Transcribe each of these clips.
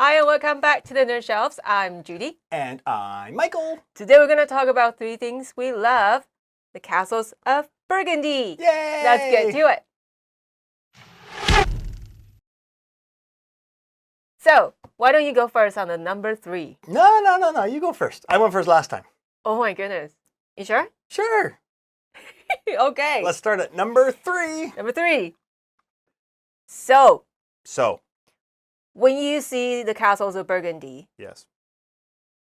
Hi and welcome back to the Nerd Shelves. I'm Judy. And I'm Michael. Today we're going to talk about 3 things we love. The Castles of Burgundy. Yay! Let's get to it. So, why don't you go first on the number 3? No. You go first. I went first last time. Oh my goodness. You sure? Sure. Okay. Let's start at number 3. Number 3. So, when you see the Castles of Burgundy, yes,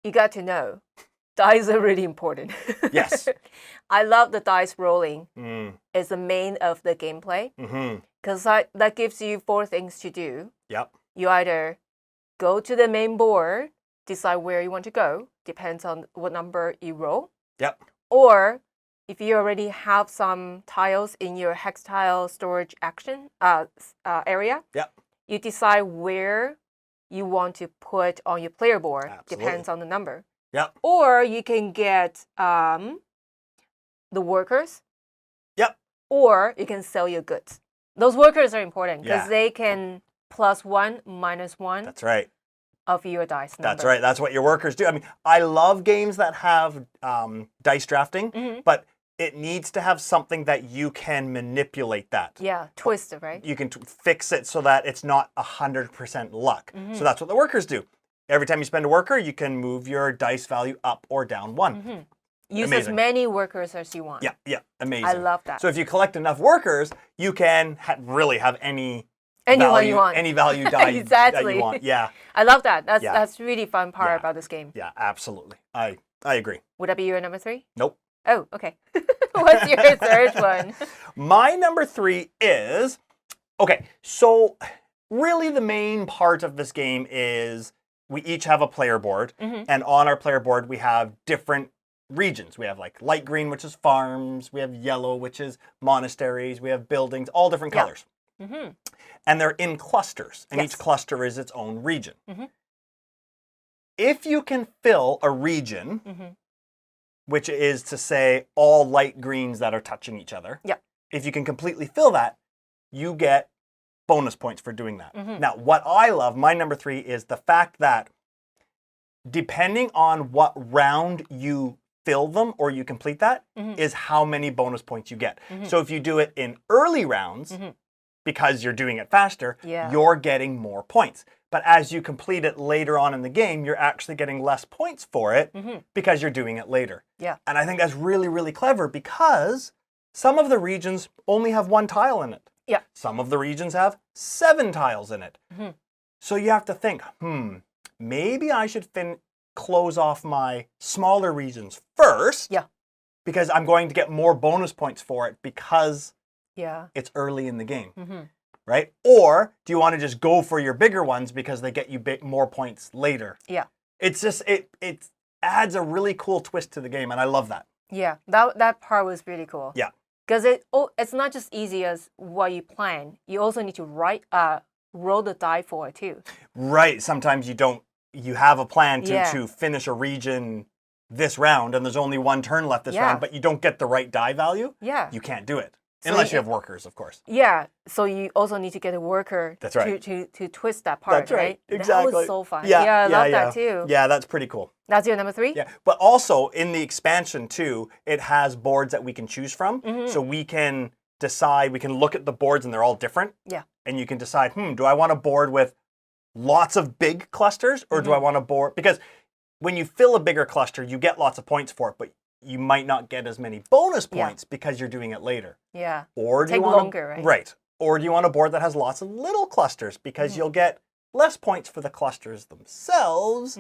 you got to know dice are really important. Yes. I love the dice rolling. Mm. It's the main of the gameplay. Because that gives you 4 things to do. Yep. You either go to the main board, decide where you want to go, depends on what number you roll. Yep. Or if you already have some tiles in your hex tile storage action area, Yep. you decide where you want to put on your player board. Absolutely. Depends on the number. Yep. Or you can get the workers. Yep. Or you can sell your goods. Those workers are important because Yeah. they can +1, -1 That's right. of your dice number. That's right. That's what your workers do. I mean, I love games that have dice drafting, but it needs to have something that you can manipulate that. Yeah, twist it, right? You can fix it so that it's not 100% luck. So that's what the workers do. Every time you spend a worker, you can move your dice value up or down 1. Use Amazing. as many workers as you want. Yeah, amazing. I love that. So if you collect enough workers, you can really have any Anyone value, you want. any value die Exactly. that you want. Yeah, I love that. That's Yeah. that's really fun part Yeah. about this game. yeah, absolutely. I agree. Would that be your number 3? Nope. Oh, okay. What's your third one? My number 3 is, okay, so really the main part of this game is we each have a player board, and on our player board we have different regions. We have like light green, which is farms, we have yellow, which is monasteries, we have buildings, all different colors. And they're in clusters, and each cluster is its own region. If you can fill a region, which is to say all light greens that are touching each other, if you can completely fill that, you get bonus points for doing that. Now, what I love, my number 3, is the fact that depending on what round you fill them or you complete that, is how many bonus points you get. So if you do it in early rounds, because you're doing it faster, you're getting more points. But as you complete it later on in the game, you're actually getting less points for it because you're doing it later. Yeah. And I think that's really, really clever because some of the regions only have 1 tile in it. Yeah. Some of the regions have 7 tiles in it. So you have to think, maybe I should close off my smaller regions first. Yeah. Because I'm going to get more bonus points for it because it's early in the game, right? Or do you want to just go for your bigger ones because they get you more points later? Yeah. It's just, it adds a really cool twist to the game, and I love that. Yeah, that part was really cool. Yeah. Because it's not just easy as what you plan. You also need to roll the die for it too. Right. Sometimes you have a plan Yeah. to finish a region this round, and there's only 1 turn left this round, but you don't get the right die value. Yeah. You can't do it. So Unless you have workers, of course. Yeah, so you also need to get a worker That's right. to twist that part, That's right. That Exactly. was so fun. Yeah, I love that too. Yeah, that's pretty cool. That's your number 3? Yeah, but also in the expansion too, it has boards that we can choose from. So we can decide, we can look at the boards and they're all different. Yeah. And you can decide, do I want a board with lots of big clusters or do I want a board? Because when you fill a bigger cluster, you get lots of points for it, but you might not get as many bonus points because you're doing it later. Yeah. Or do Take you want longer, right? Right. Or do you want a board that has lots of little clusters because you'll get less points for the clusters themselves,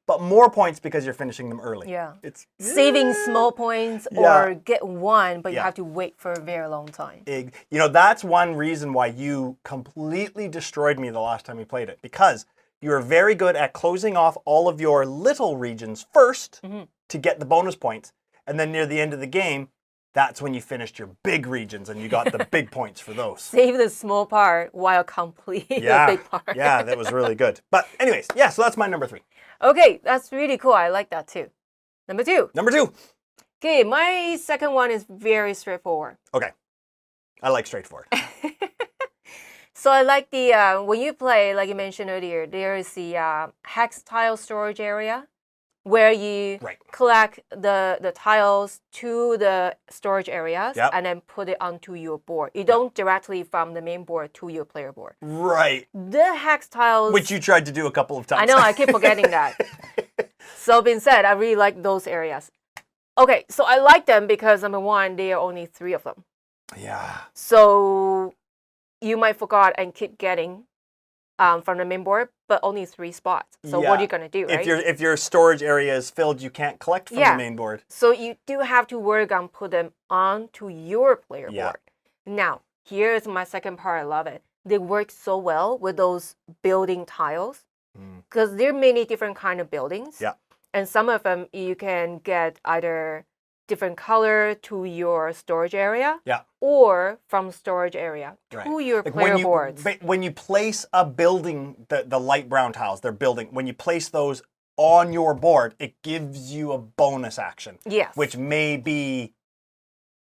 but more points because you're finishing them early. Yeah. It's saving small points or get 1, but you have to wait for a very long time. You know, that's one reason why you completely destroyed me the last time we played it, because you were very good at closing off all of your little regions first to get the bonus points. And then near the end of the game, that's when you finished your big regions and you got the big points for those. Save the small part while completing the big part. Yeah, that was really good. But anyways, yeah, so that's my number 3. Okay, that's really cool. I like that too. Number 2. Number 2. Okay, my second one is very straightforward. Okay. I like straightforward. So I like the, when you play, like you mentioned earlier, there is the hex tile storage area where you collect the tiles to the storage areas and then put it onto your board. You don't directly from the main board to your player board. Right. The hex tiles... Which you tried to do a couple of times. I know, I keep forgetting that. So being said, I really like those areas. Okay, so I like them because, number one, there are only 3 of them. Yeah. So you might forget and keep getting from the main board, but only 3 spots. So what are you going to do, right? If your storage area is filled, you can't collect from the main board. So you do have to work on put them onto your player board. Now, here's my second part. I love it. They work so well with those building tiles because there are many different kind of buildings. Yeah. And some of them you can get either different color to your storage area or from storage area to your player boards. When you place a building, the light brown tiles, they're building, when you place those on your board, it gives you a bonus action. Yes. Which may be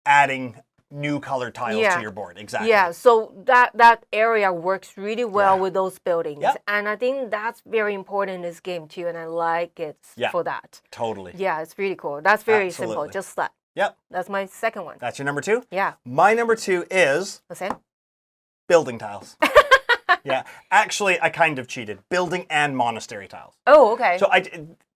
adding new colored tiles to your board. Exactly. Yeah, so that area works really well with those buildings. And I think that's very important in this game too, and I like it for that. Totally. Yeah, it's really cool. That's very simple. Just that. Yep. That's my second one. That's your number 2? Yeah. My number 2 is what's it? Building tiles. Yeah. Actually, I kind of cheated. Building and monastery tiles. Oh, okay.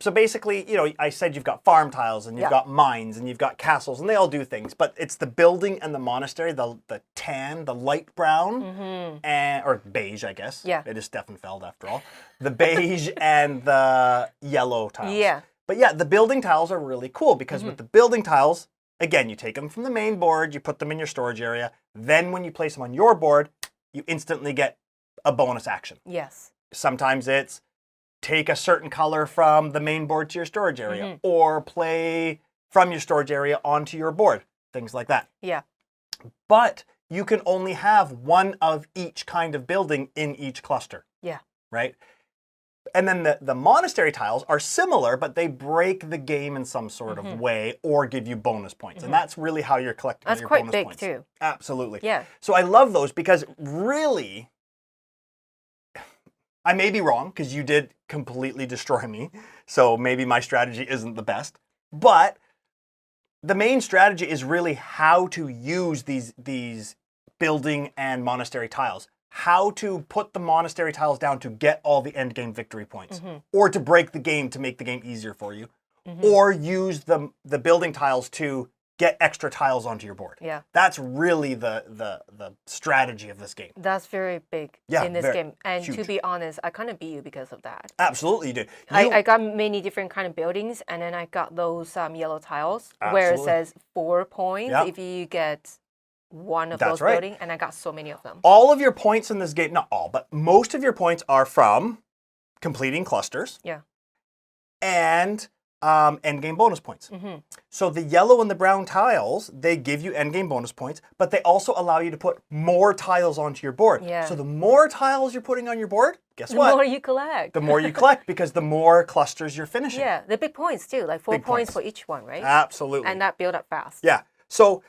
So basically, you know, I said you've got farm tiles and you've got mines and you've got castles and they all do things, but it's the building and the monastery, the tan, the light brown, and or beige, I guess. Yeah. It is Stefan Feld after all. The beige and the yellow tiles. Yeah. But yeah, the building tiles are really cool because with the building tiles, again, you take them from the main board, you put them in your storage area. Then when you place them on your board, you instantly get a bonus action. Yes. Sometimes it's take a certain color from the main board to your storage area or play from your storage area onto your board, things like that. Yeah. But you can only have one of each kind of building in each cluster. Yeah. Right? And then the monastery tiles are similar, but they break the game in some sort of way or give you bonus points. And that's really how you're collecting your bonus points. That's quite big too. Absolutely. Yeah. So I love those because really, I may be wrong because you did completely destroy me. So maybe my strategy isn't the best. But the main strategy is really how to use these building and monastery tiles. How to put the monastery tiles down to get all the end game victory points. Or to break the game to make the game easier for you. Or use the building tiles to get extra tiles onto your board. Yeah. That's really the strategy of this game. That's very big in this game. And to be honest, I kind of beat you because of that. Absolutely you do. I got many different kind of buildings, and then I got those yellow tiles where it says 4 points if you get one of those buildings, and I got so many of them. All of your points in this game, not all, but most of your points are from completing clusters. Yeah. And endgame bonus points. So the yellow and the brown tiles, they give you endgame bonus points, but they also allow you to put more tiles onto your board. Yeah. So the more tiles you're putting on your board, guess what? The more you collect. The more you collect because the more clusters you're finishing. Yeah, the big points too, like 4 points for each one, right? Absolutely. And that build up fast. Yeah. So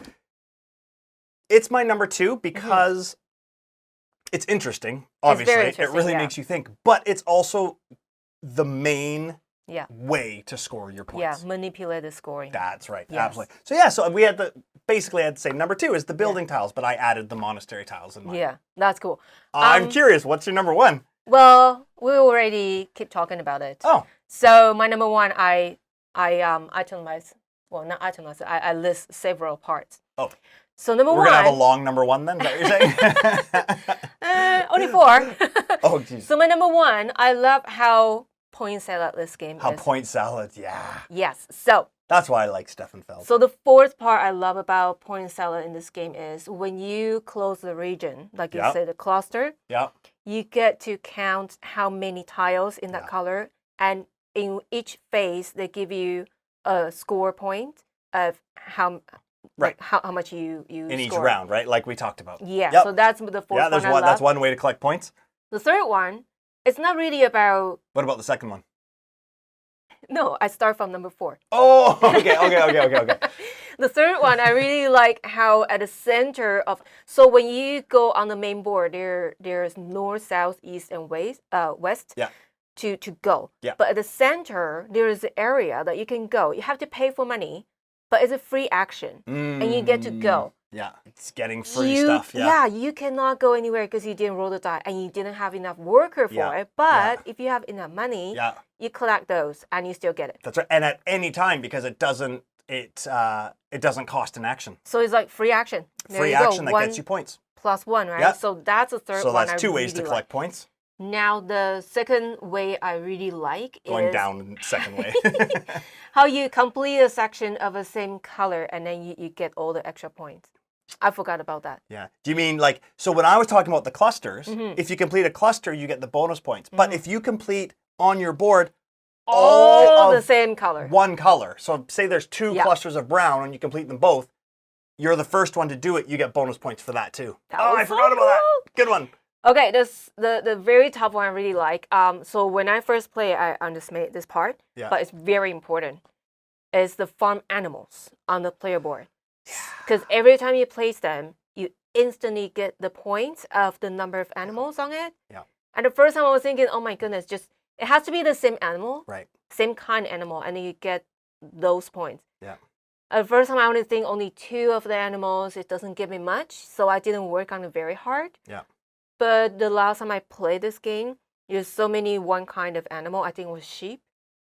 it's my number 2 because it's interesting, obviously. It's very interesting, it really makes you think, but it's also the main way to score your points. Yeah, manipulate the scoring. That's right. Yes. Absolutely. So yeah, so we had basically I had to say number 2 is the building tiles, but I added the monastery tiles in mine. Yeah, that's cool. I'm curious, what's your number 1? Well, we already keep talking about it. Oh. So my number 1, I itemized. Well, not itemized. I list several parts. Oh. So number 1. We're gonna have a long number 1 then. Is that what you're saying? Only 4. Oh, geez. So my number 1, I love how point salad this game How is. point salad, yeah. Yes. So that's why I like Stefan Feld. So the fourth part I love about point salad in this game is when you close the region, like you said, the cluster, you get to count how many tiles in that color, and in each phase they give you a score point of how how much you in each score. round, right? Like we talked about. Yeah. So that's the fourth one. I love. That's one way to collect points. The third one, it's not really about. What about the second one? No, I start from number 4. Oh, okay. The third one, I really like how at the center of, so when you go on the main board, there's north, south, east, and west to go. Yeah. But at the center, there is an area that you can go. You have to pay for money, but it's a free action, and you get to go. Yeah, it's getting free stuff. Yeah, you cannot go anywhere because you didn't roll the die and you didn't have enough worker for it. But if you have enough money, you collect those and you still get it. That's right. And at any time, because it doesn't cost an action. So it's like free action. Free action that gets you points. +1, right? Yeah. So that's the third one. So that's two ways to collect points. Now the second way I really like going is down the second way. how you complete a section of the same color and then you get all the extra points. I forgot about that. Yeah. Do you mean like, so when I was talking about the clusters, if you complete a cluster, you get the bonus points. But if you complete on your board all the same color, one color. So say there's two clusters of brown and you complete them both, you're the first one to do it, you get bonus points for that too. I forgot about that. Good one. Okay, the very top one I really like. So when I first play, I underestimated this part, but it's very important. Is the farm animals on the player board. Because every time you place them, you instantly get the points of the number of animals on it. Yeah. And the first time I was thinking, oh my goodness, just it has to be the same animal, right? Same kind of animal, and then you get those points. Yeah. At first time, I only think only 2 of the animals. It doesn't give me much, so I didn't work on it very hard. Yeah. But the last time I played this game, there's so many one kind of animal. I think it was sheep.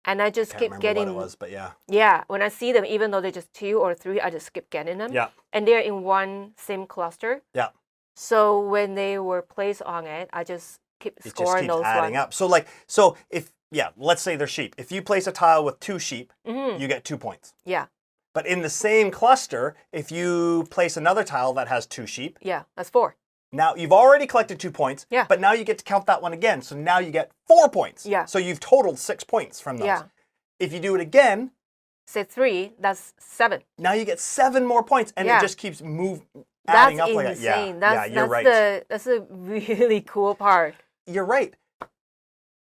And I just keep getting. What it was, but yeah. Yeah, when I see them, even though they're just 2 or 3, I just keep getting them. Yeah. And they're in one same cluster. Yeah. So when they were placed on it, I just keep scoring those adding ones. up. So if let's say they're sheep. If you place a tile with 2 sheep, you get 2 points. Yeah. But in the same cluster, if you place another tile that has 2 sheep, that's 4. Now you've already collected 2 points, Yeah. but now you get to count that one again. So now you get 4 points. Yeah. So you've totaled 6 points from those. Yeah. If you do it again, say 3, that's 7. Now you get 7 more points, and it just keeps adding up like that. Insane. Yeah, you're right. That's a really cool part. You're right.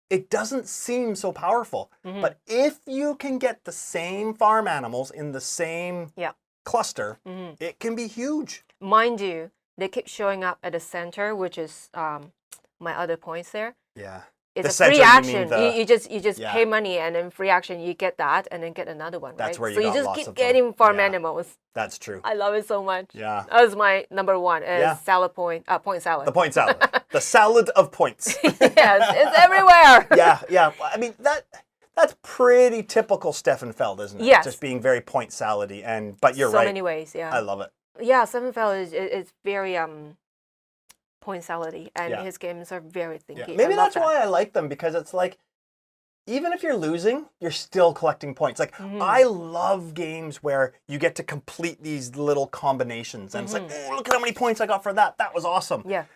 It doesn't seem so powerful, but if you can get the same farm animals in the same cluster, it can be huge. Mind you, they keep showing up at the center, which is my other points there. Yeah. It's a free action. You just pay money and then free action, you get that and then get another one, That's right? where you so got you just lots keep of getting farm animals. That's true. I love it so much. Yeah. That was my number 1, salad point salad. The point salad. The salad of points. Yes, it's everywhere. Yeah. I mean, that's pretty typical Stefan Feld, isn't it? Yes. Just being very point salady, but you're right. So many ways, yeah. I love it. Yeah, Stefan Feld is very point salady, and his games are very thinky. Yeah. Maybe that's why I like them, because it's like, even if you're losing, you're still collecting points. Like, I love games where you get to complete these little combinations, and it's like, oh, look at how many points I got for that. That was awesome. Yeah.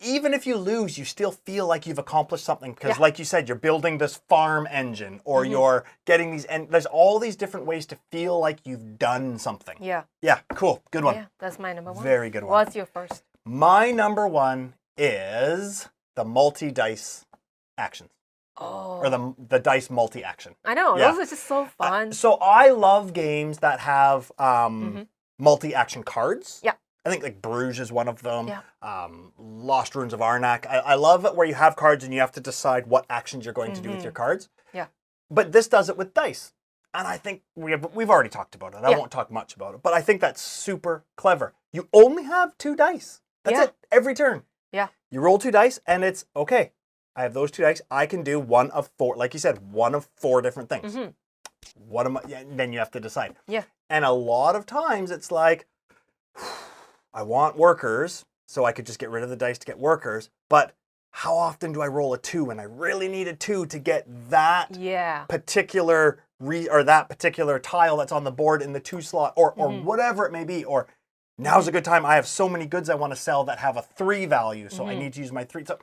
Even if you lose, you still feel like you've accomplished something, because like you said, you're building this farm engine, or you're getting these, and there's all these different ways to feel like you've done something. Yeah. Yeah, cool. Good one. Yeah, that's my number 1. Very good one. What's your first? My number 1 is the multi-dice actions. Oh. Or the dice multi-action. I know, those are just so fun. So I love games that have multi-action cards. Yeah. I think like Bruges is one of them. Yeah. Lost Ruins of Arnak. I love it where you have cards and you have to decide what actions you're going to do with your cards. Yeah. But this does it with dice. And I think we've already talked about it. I won't talk much about it. But I think that's super clever. You only have 2 dice. That's it. Every turn. Yeah. You roll 2 dice and it's, okay, I have those 2 dice. I can do one of 4, like you said, one of 4 different things. What am I? Then you have to decide. Yeah. And a lot of times it's like, I want workers, so I could just get rid of the dice to get workers. But how often do I roll a 2 and I really need a 2 to get that particular that particular tile that's on the board in the 2 slot, or whatever it may be, or now's a good time. I have so many goods I want to sell that have a 3 value, so I need to use my 3. So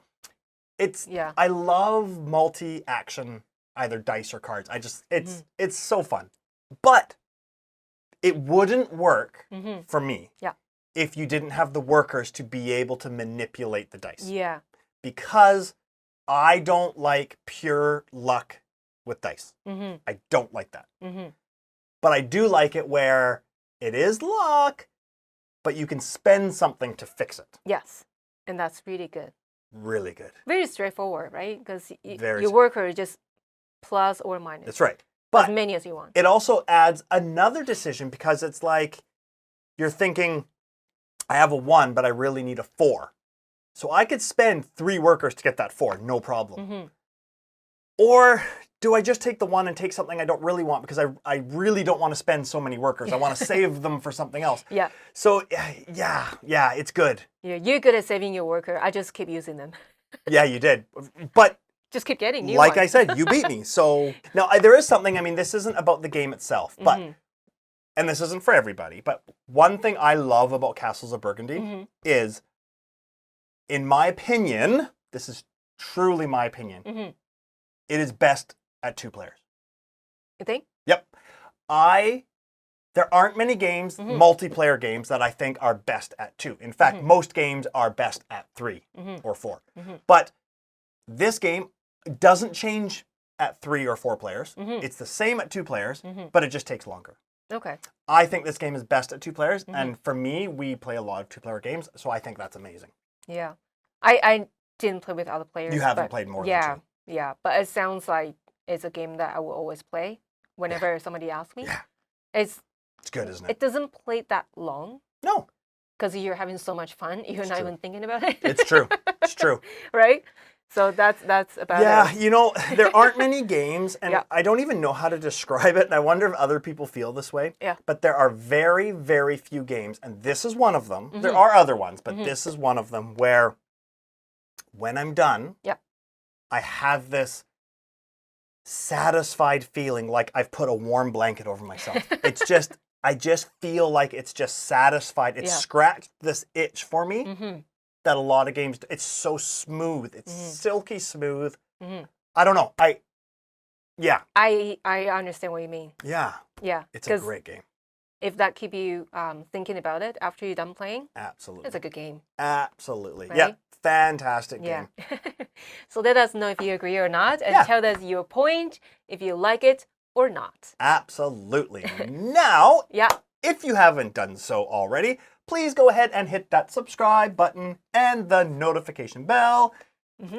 I love multi-action, either dice or cards. It's so fun. But it wouldn't work for me if you didn't have the workers to be able to manipulate the dice. Yeah. Because I don't like pure luck with dice. I don't like that. But I do like it where it is luck, but you can spend something to fix it. Yes, and that's really good. Really good. Very straightforward, right? Because your worker is just plus or minus. That's right. But as many as you want. It also adds another decision because it's like you're thinking, I have a 1, but I really need a 4. So I could spend 3 workers to get that 4, no problem. Or do I just take the 1 and take something I don't really want because I really don't want to spend so many workers. I want to save them for something else. Yeah. So yeah, it's good. Yeah, you're good at saving your worker. I just keep using them. Yeah, you did. But just keep getting new like ones. I said, you beat me. So now there is something, I mean, this isn't about the game itself, but, and this isn't for everybody, but one thing I love about Castles of Burgundy is, in my opinion, this is truly my opinion, it is best at 2 players. You think? Yep. There aren't many games, multiplayer games, that I think are best at 2. In fact, most games are best at 3 or 4. But this game doesn't change at 3 or 4 players. It's the same at 2 players, but it just takes longer. Okay. I think this game is best at 2 players, and for me, we play a lot of 2-player games, so I think that's amazing. Yeah. I didn't play with other players. You haven't played more than 2. Yeah, but it sounds like it's a game that I will always play whenever somebody asks me. Yeah. It's good, isn't it? It doesn't play that long. No. Because you're having so much fun, you're not even thinking about it. It's true. It's true. Right? So that's about it. Yeah, you know, there aren't many games, and I don't even know how to describe it, and I wonder if other people feel this way. Yeah. But there are very, very few games, and this is one of them. There are other ones, but this is one of them where when I'm done, I have this satisfied feeling like I've put a warm blanket over myself. It's just, I just feel like it's just satisfied. It's scratched this itch for me that a lot of games, it's so smooth. It's silky smooth. I don't know. I understand what you mean. Yeah. Yeah. It's a great game. If that keep you thinking about it after you're done playing, absolutely, it's a good game. Absolutely. Right? Yeah. Fantastic game. So let us know if you agree or not, and tell us your point, if you like it or not. Absolutely. Now, if you haven't done so already, please go ahead and hit that subscribe button and the notification bell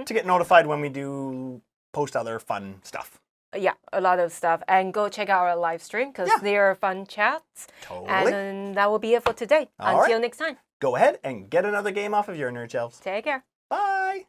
to get notified when we do post other fun stuff. Yeah, a lot of stuff. And go check out our live stream because there are fun chats. Totally. And that will be it for today. Until next time. Go ahead and get another game off of your nerd shelves. Take care. Bye.